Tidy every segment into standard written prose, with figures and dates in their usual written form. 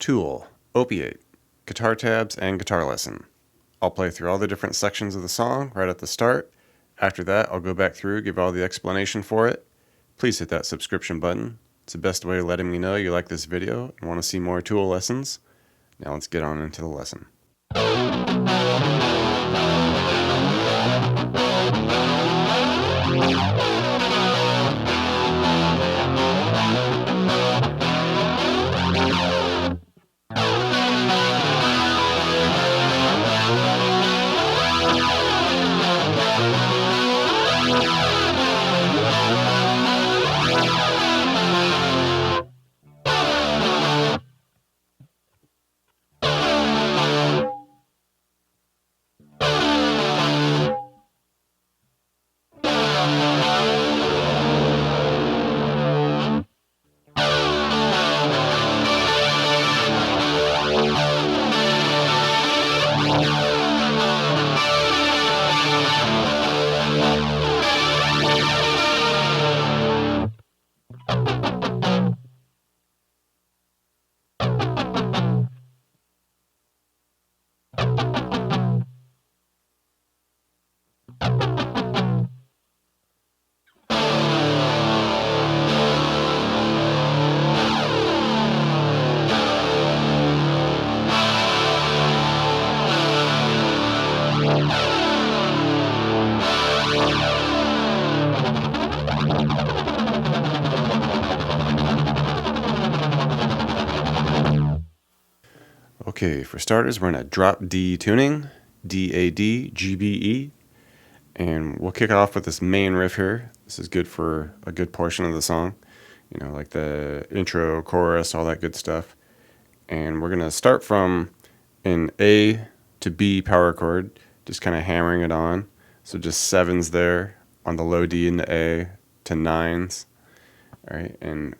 Tool, Opiate, guitar tabs, and guitar lesson. I'll play through all the different sections of the song right at the start. After that, I'll go back through, give all the explanation for it. Please hit that subscription button. It's the best way of letting me know you like this video and want to see more Tool lessons. Now let's get on into the lesson. Okay, for starters, we're in a drop D tuning, D-A-D, G-B-E, and we'll kick it off with this main riff here. This is good for a good portion of the song, you know, like the intro, chorus, all that good stuff. And we're going to start from an A to B power chord, just kind of hammering it on. So just sevens there on the low D and the A to nines. All right, and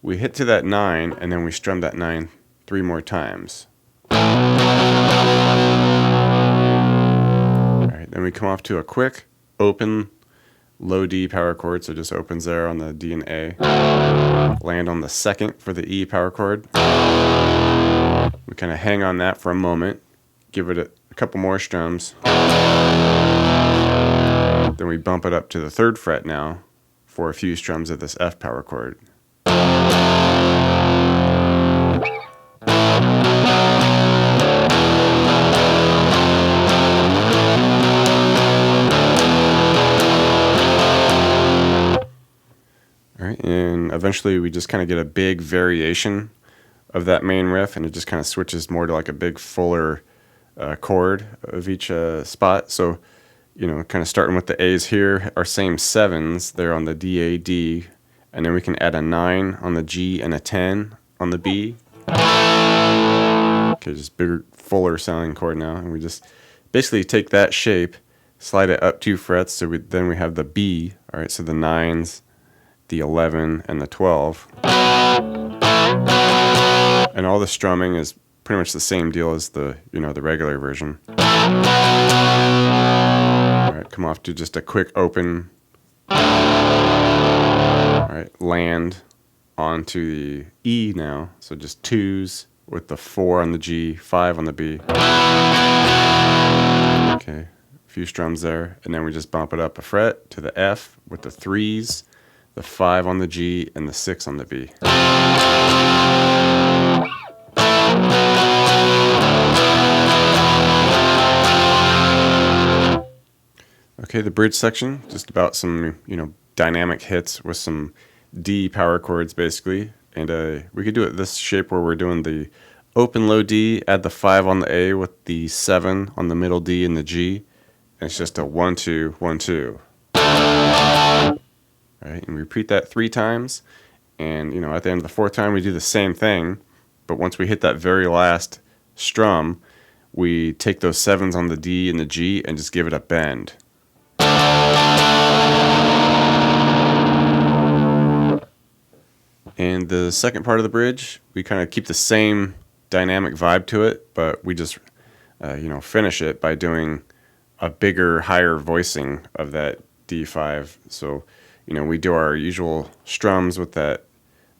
we hit to that 9, and then we strum that 9 3 more times. Alright, then we come off to a quick open low D power chord, so it just opens there on the D and A. Land on the second for the E power chord. We kind of hang on that for a moment, give it a couple more strums. Then we bump it up to the 3rd fret now for a few strums of this F power chord. And eventually we just kind of get a big variation of that main riff, and it just kind of switches more to like a big fuller chord of each spot. So, you know, kind of starting with the A's here, our same sevens there on the D, A, D, and then we can add a 9 on the G and a 10 on the B. Okay, just bigger, fuller sounding chord now, and we just basically take that shape, slide it up 2 frets, so then we have the B. All right, so the 9s, the 11, and the 12. And all the strumming is pretty much the same deal as the, you know, the regular version. All right, come off to just a quick open. All right, land onto the E now. So just 2s with the 4 on the G, 5 on the B. Okay, a few strums there, and then we just bump it up a fret to the F with the 3s, the 5 on the G, and the 6 on the B. Okay, the bridge section, just about some, you know, dynamic hits with some D power chords basically. And we could do it this shape where we're doing the open low D, add the 5 on the A with the 7 on the middle D and the G. And it's just a 1, 2, 1, 2. Right, and we repeat that 3 times, and you know, at the end of the 4th time we do the same thing, but once we hit that very last strum, we take those 7s on the D and the G and just give it a bend. And the second part of the bridge, we kind of keep the same dynamic vibe to it, but we just you know, finish it by doing a bigger, higher voicing of that D5. So, you know, we do our usual strums with that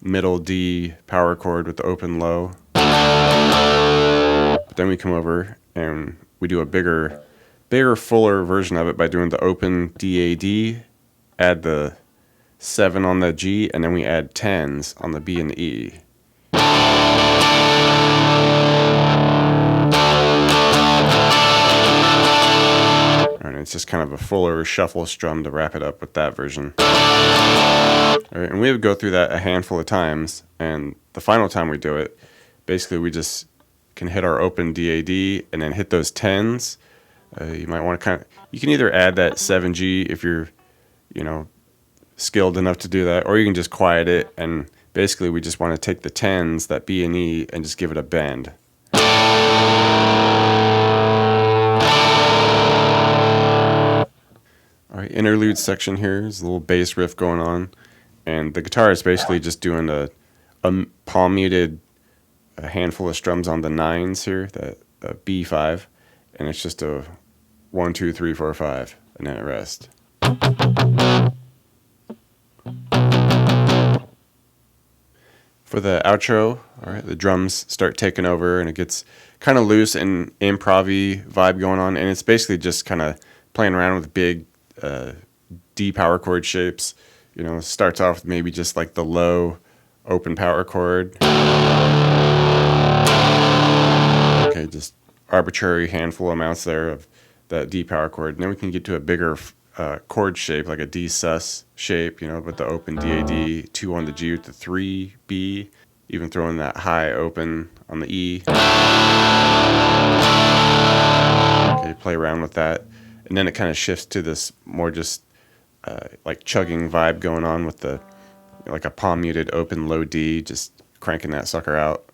middle D power chord with the open low. But then we come over and we do a bigger, fuller version of it by doing the open D-A-D, add the 7 on the G, and then we add 10s on the B and the E. And it's just kind of a fuller shuffle strum to wrap it up with that version. All right, and we would go through that a handful of times, and the final time we do it, basically we just can hit our open D-A-D and then hit those 10s. You might want to you can either add that 7G if you're, skilled enough to do that, or you can just quiet it, and basically we just want to take the 10s, that B and E, and just give it a bend. All right, interlude section here is a little bass riff going on, and the guitar is basically just doing a palm muted handful of strums on the 9s here, that B5, and it's just a 1, 2, 3, 4, 5, and then it rests. For the outro, all right, the drums start taking over, and it gets kind of loose and improv-y vibe going on, and it's basically just kind of playing around with big D power chord shapes. Starts off with maybe just like the low open power chord. Okay, just arbitrary handful amounts there of that D power chord. And then we can get to a bigger chord shape, like a D sus shape, with the open D-A-D, 2 on the G with the 3 B, even throwing that high open on the E. Okay, play around with that. And then it kind of shifts to this more just like chugging vibe going on with the like a palm muted open low D, just cranking that sucker out.